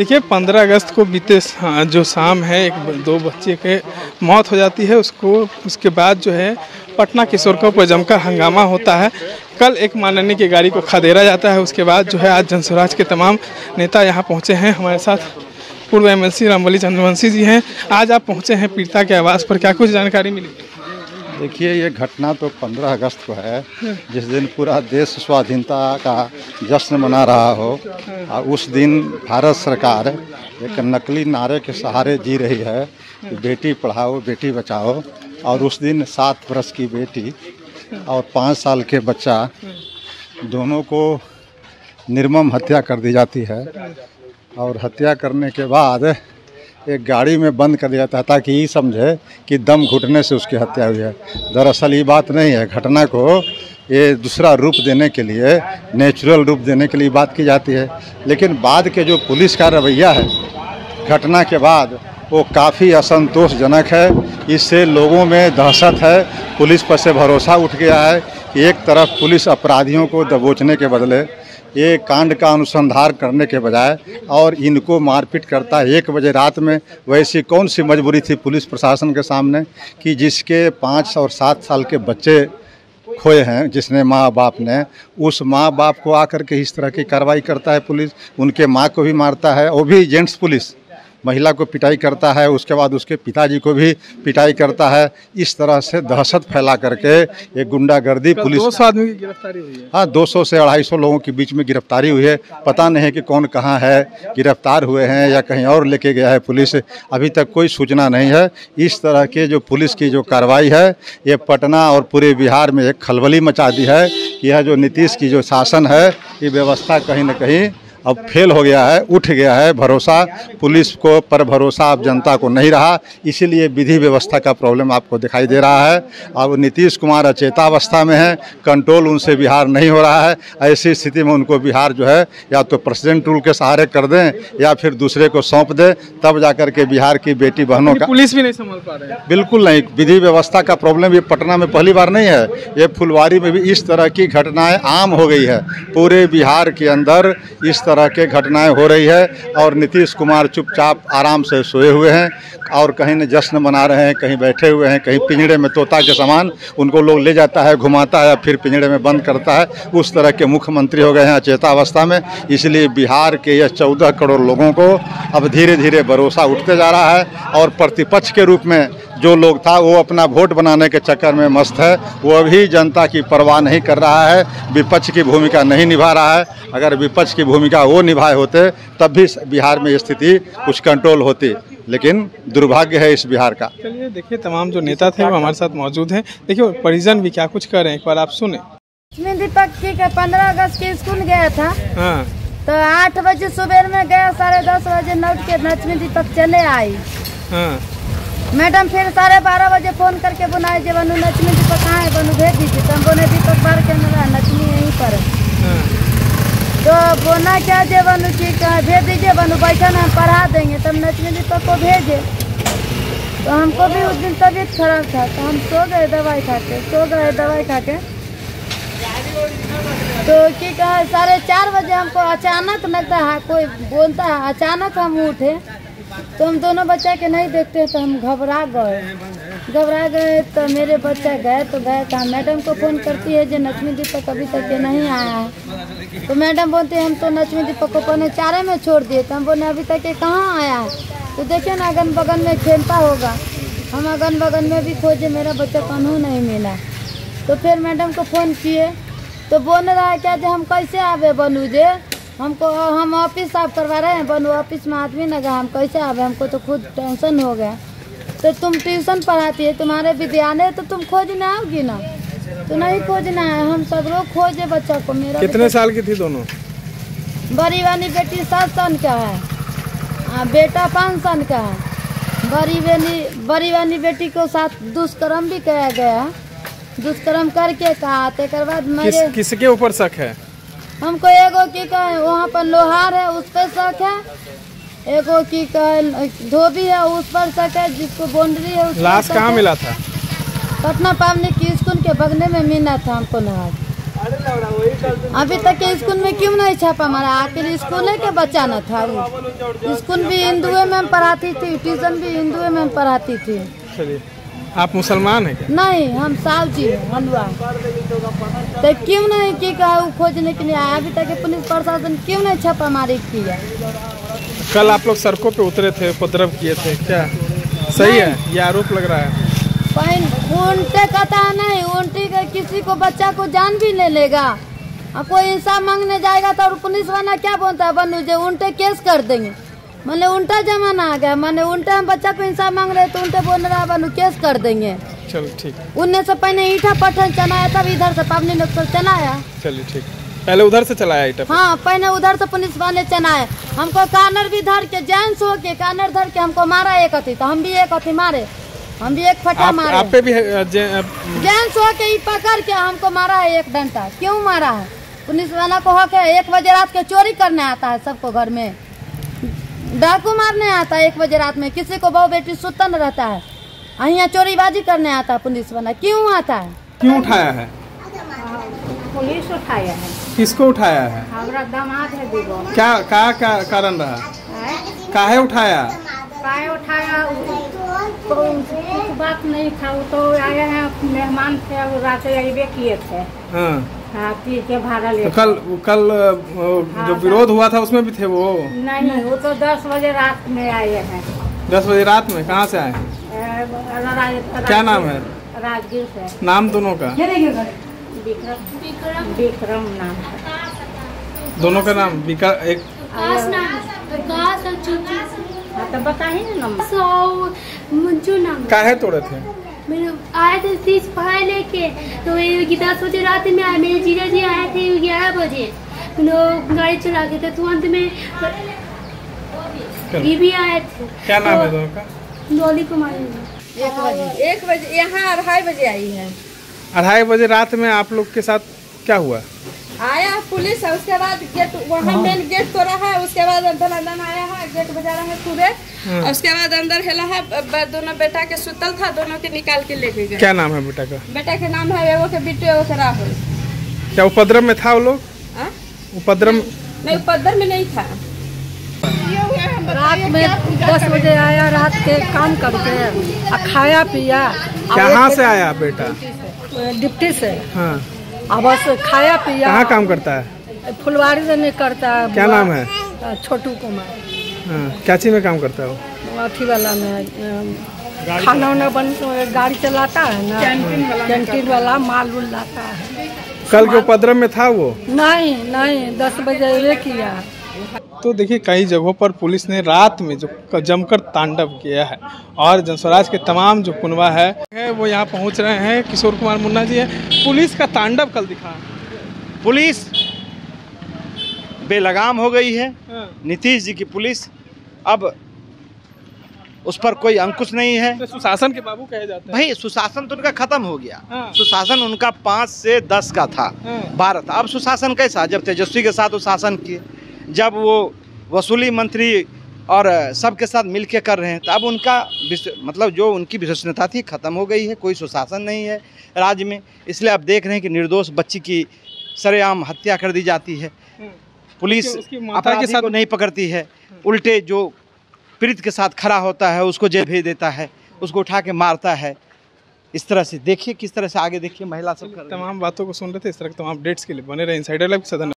देखिए 15 अगस्त को बीते जो शाम है दो बच्चे के मौत हो जाती है। उसके बाद जो है पटना के सड़कों पर जमकर हंगामा होता है। कल एक माननीय की गाड़ी को खदेड़ा जाता है। उसके बाद जो है आज जनस्वराज के तमाम नेता यहाँ पहुँचे हैं। हमारे साथ पूर्व एमएलसी रामबली चंद्रवंशी जी हैं। आज आप पहुँचे हैं पीड़िता के आवास पर, क्या कुछ जानकारी मिली? देखिए, ये घटना तो 15 अगस्त को है, जिस दिन पूरा देश स्वाधीनता का जश्न मना रहा हो। और उस दिन भारत सरकार एक नकली नारे के सहारे जी रही है कि बेटी पढ़ाओ बेटी बचाओ। और उस दिन 7 वर्ष की बेटी और 5 साल के बच्चा दोनों को निर्मम हत्या कर दी जाती है। और हत्या करने के बाद एक गाड़ी में बंद कर दिया जाता है ताकि ये समझे कि दम घुटने से उसकी हत्या हुई है। दरअसल ये बात नहीं है। घटना को ये दूसरा रूप देने के लिए, नेचुरल रूप देने के लिए बात की जाती है। लेकिन बाद के जो पुलिस का रवैया है घटना के बाद, वो काफ़ी असंतोषजनक है। इससे लोगों में दहशत है, पुलिस पर से भरोसा उठ गया है कि एक तरफ पुलिस अपराधियों को दबोचने के बदले ये कांड का अनुसंधान करने के बजाय और इनको मारपीट करता है 1 बजे रात में। वैसी कौन सी मजबूरी थी पुलिस प्रशासन के सामने कि जिसके 5 और 7 साल के बच्चे खोए हैं, जिसने माँ बाप ने, उस माँ बाप को आकर के इस तरह की कार्रवाई करता है पुलिस। उनके माँ को भी मारता है, वो भी जेंट्स पुलिस। महिला को पिटाई करता है, उसके बाद उसके पिताजी को भी पिटाई करता है। इस तरह से दहशत फैला करके ये गुंडागर्दी पुलिस। 200 आदमी की गिरफ्तारी हुई है। हाँ, 200 से 250 लोगों के बीच में गिरफ्तारी हुई है। पता नहीं है कि कौन कहाँ है, गिरफ्तार हुए हैं या कहीं और लेके गया है पुलिस, अभी तक कोई सूचना नहीं है। इस तरह के जो पुलिस की जो कार्रवाई है, ये पटना और पूरे बिहार में एक खलबली मचा दी है। यह जो नीतीश की जो शासन है, ये व्यवस्था कहीं न कहीं अब फेल हो गया है, उठ गया है। भरोसा पुलिस को पर भरोसा अब जनता को नहीं रहा। इसीलिए विधि व्यवस्था का प्रॉब्लम आपको दिखाई दे रहा है। अब नीतीश कुमार अचेतावस्था में है, कंट्रोल उनसे बिहार नहीं हो रहा है। ऐसी स्थिति में उनको बिहार जो है या तो प्रेसिडेंट रूल के सहारे कर दें या फिर दूसरे को सौंप दें, तब जाकर के बिहार की बेटी बहनों का। पुलिस भी नहीं संभाल पा रहे हैं। बिल्कुल नहीं। विधि व्यवस्था का प्रॉब्लम ये पटना में पहली बार नहीं है, ये फुलवारी में भी इस तरह की घटनाएँ आम हो गई है। पूरे बिहार के अंदर इस तरह के घटनाएं हो रही है और नीतीश कुमार चुपचाप आराम से सोए हुए हैं और कहीं न जश्न मना रहे हैं, कहीं बैठे हुए हैं, कहीं पिंजड़े में तोता के समान उनको लोग ले जाता है, घुमाता है, फिर पिंजड़े में बंद करता है। उस तरह के मुख्यमंत्री हो गए हैं अचेतावस्था में। इसलिए बिहार के यह 14 करोड़ लोगों को अब धीरे धीरे भरोसा उठते जा रहा है। और प्रतिपक्ष के रूप में जो लोग था, वो अपना वोट बनाने के चक्कर में मस्त है। वो भी जनता की परवाह नहीं कर रहा है, विपक्ष की भूमिका नहीं निभा रहा है। अगर विपक्ष की भूमिका वो निभाए होते तब भी बिहार में स्थिति कुछ कंट्रोल होती। लेकिन दुर्भाग्य है इस बिहार का। चलिए देखिए, तमाम जो नेता थे वो हमारे साथ मौजूद हैं। देखिए परिजन भी क्या कुछ कर रहे हैं, एक बार आप सुने। दीपक की 15 अगस्त के स्कूल गया था। हाँ। तो 8 बजे सुबह में गया, 10:30 बजे लौट के लक्ष्मी दीपक चले आई। हाँ। मैडम फिर 12:30 बजे फोन करके बुलाए जे बनू लक्ष्मी दीपक कहाँ है, बनू भेज दीजिए। तो हम बोले दीपक बाहर के अंदर, लक्ष्मी यहीं पर है। तो बोला क्या जे बनू की भेज दीजिए, बनू बैठा ना हम पढ़ा देंगे। तब लक्ष्मी दीपक को भेजे। तो हमको भी उस दिन तबीयत खराब था, तो हम सो गए दवाई खा के। तो की कहा 4:30 बजे हमको अचानक लगता है कोई बोलता है, अचानक हम उठे तो हम दोनों बच्चा के नहीं देखते, तो हम घबरा गए। तो मेरे बच्चा गए था। मैडम को फ़ोन करती है जो लक्ष्मी दीपक अभी तक के नहीं आया है। तो मैडम बोलते हैं हम तो लक्ष्मी दीपक को पौने 4 में छोड़ दिए। तो हम बोले अभी तक के कहाँ आया है। तो देखिए ना अगन बगन में खेलता होगा। हम अगन बगन में भी खोजे, मेरा बच्चा कन्हू नहीं मिला। तो फिर मैडम को फ़ोन किए तो बोल रहा है क्या जो हम कैसे आवे बनू जे, हमको हम ऑफिस साफ करवा रहे हैं, बनू ऑफिस में आदमी न गया, हम कैसे आवे, हमको तो खुद टेंशन हो गया। तो तुम ट्यूशन पढ़ाती है, तुम्हारे विद्यालय तो तुम खोजने आओगी ना, तो नहीं खोजना है। हम सब लोग खोजे बच्चा को। मेरा कितने साल की थी दोनों? बड़ी वाली बेटी 7 साल का है, बेटा 5 साल का है। बड़ी वाली बेटी को साथ दुष्कर्म भी किया गया। दुष्कर्म करके कहा, तेकर बाद मेरे किसके ऊपर शक है? हमको एगो की कहे वहाँ पर लोहार है उस पर शक है, एगो की कहे धोबी है उस पर शक है, जिसको बाउंड्री है उस पर। लाश कहाँ मिला था? पटना पब्लिक स्कूल के बगले में मिला था हमको लाश। अभी तक के स्कूल में क्यों नहीं छापा मारा? आखिर स्कूल के बच्चा न था वो। स्कूल भी हिंदुओं में पढ़ाती थी, ट्यूशन भी हिंदुओं में पढ़ाती थी। चलिए, आप मुसलमान हैं क्या? नहीं, हम साहु जी हैं, हलवा। तो क्यों नहीं की कहा वो खोजने के लिए आया? अभी तक के पुलिस प्रशासन क्यों नहीं छापामारी किया? कल आप लोग सड़कों पे उतरे थे, उपद्रव किए थे, क्या सही है? ये आरोप लग रहा है। उल्टे कहता है नहीं, उल्टी किसी को बच्चा को जान भी ले लेगा। और कोई इंसाफ मांगने जाएगा तो पुलिस वाला क्या बोलता है, बनू जो उल्टे केस कर देंगे। मैंने उल्टा जमाना आ गया, मैंने उल्टा हम बच्चा को इंसाफ मांग रहे तो उल्टे बोल रहा है बनू केस कर देंगे। चलो ठीक। उनने से पहले ईटा पत्थर चलाया, तब इधर से पबनी लोग से चलाया। चलिए ठीक, पहले उधर से चलाया ईटा? हाँ, पहले उधर से पुलिस वाले चलाए। हमको कानर भी धर के, जेंट्स हो के कानर धर के हमको मारा एक अथी, तो हम भी एक अथी मारे, हम भी एक फटा मारे। आप पे भी जेंट्स हो के पकड़ के हमको मारा है एक डंडा। क्यों मारा है? पुलिस वाला को हो के 1 बजे रात के चोरी करने आता है सबको घर में, डाकू मारने आता है 1 बजे रात में। किसी को बहू बेटी सुतन रहता है, यहाँ चोरीबाजी करने आता है पुलिस वाला। क्यों आता है? क्यों उठाया है? पुलिस उठाया है। किसको उठाया है? हमारा दामाद है दीगो। क्या कारण रहा? काहे उठाया? काहे उठाया? तो बात नहीं था, वो तो आए हैं मेहमान थे, वो रात अबे किए थे। हाँ, पी के भाड़ा ले। तो कल जो विरोध हुआ था उसमें भी थे वो? नहीं, वो तो 10 बजे रात में आए हैं। 10 बजे रात में? कहाँ से आए? क्या नाम है? राजगीर से। नाम दोनों का? विक्रम नाम। दोनों का नाम? एक तो बताइए ना मंजू नाम। काहे तोड़े थे? मैंने आए थे 30 पढ़ाई लेके, तो ये 10 बजे रात में आए। मेरे जीजा जी आए थे 11 बजे, तो गाड़ी चला के थे। तुरंत में ये भी आए थे। क्या नाम है दोनों का? डॉली कुमारी। 1 बजे यहाँ 2:30 बजे आई है। 2:30 बजे रात में आप लोग के साथ क्या हुआ? आया पुलिस है, उसके बाद गेट वहाँ मेन गेट तोड़ा है, उसके बाद अंदर आया है, गेट बजा रहा है पूरे। और उसके बाद अंदर हेला है, दोनों बेटा के सुतल था, दोनों के निकाल के लेके गए। क्या नाम है बेटा का? बेटा के नाम है एगो के बिट्टू, एगो के राहुल। क्या उपद्रव में था वो लोग? उपद्रव नहीं, उपद्रव में नहीं था। रात में 10 बजे आया, रात के काम करके खाया पिया। कहाँ से आया बेटा? डिप्टी से। हाँ। अब बस खाया पिया। कहाँ काम करता है? फुलवारी में करता है। क्या नाम है? छोटू कुमार। हाँ, क्या चीज में काम करता है वो? अथी वाला में खाना वाना गाड़ी चलाता है ना, कैंटीन वाला माल उल लाता है। कल के उपद्रव में था वो? नहीं, 10 बजे ये किया। तो देखिए, कई जगहों पर पुलिस ने रात में जो जमकर तांडव किया है, और जनस्वराज के तमाम जो कुनवा है वो यहाँ पहुँच रहे हैं। किशोर कुमार मुन्ना जी है। पुलिस का तांडव कल दिखा। पुलिस बेलगाम हो गई है। नीतीश जी की पुलिस, अब उस पर कोई अंकुश नहीं है। तो सुशासन के बाबू कहे जाते हैं। भाई, सुशासन तो उनका खत्म हो गया। सुशासन उनका 5 से 10 का था, 12 था। अब सुशासन कैसा? जब तेजस्वी के साथ वो शासन किए, जब वो वसूली मंत्री और सबके साथ मिलके कर रहे हैं, तो अब उनका मतलब जो उनकी विश्वसनीयता थी खत्म हो गई है। कोई सुशासन नहीं है राज्य में। इसलिए आप देख रहे हैं कि निर्दोष बच्ची की सरेआम हत्या कर दी जाती है। पुलिस अपराधी को नहीं पकड़ती है, उल्टे जो पीड़ित के साथ खड़ा होता है उसको जेल भेज देता है, उसको उठा के मारता है। इस तरह से देखिए किस तरह से आगे देखिए महिला सब कर रही है। तमाम बातों को सुन रहे थे। इस तरह के तमाम अपडेट्स के लिए बने रहे इनसाइडर लाइव। सदन।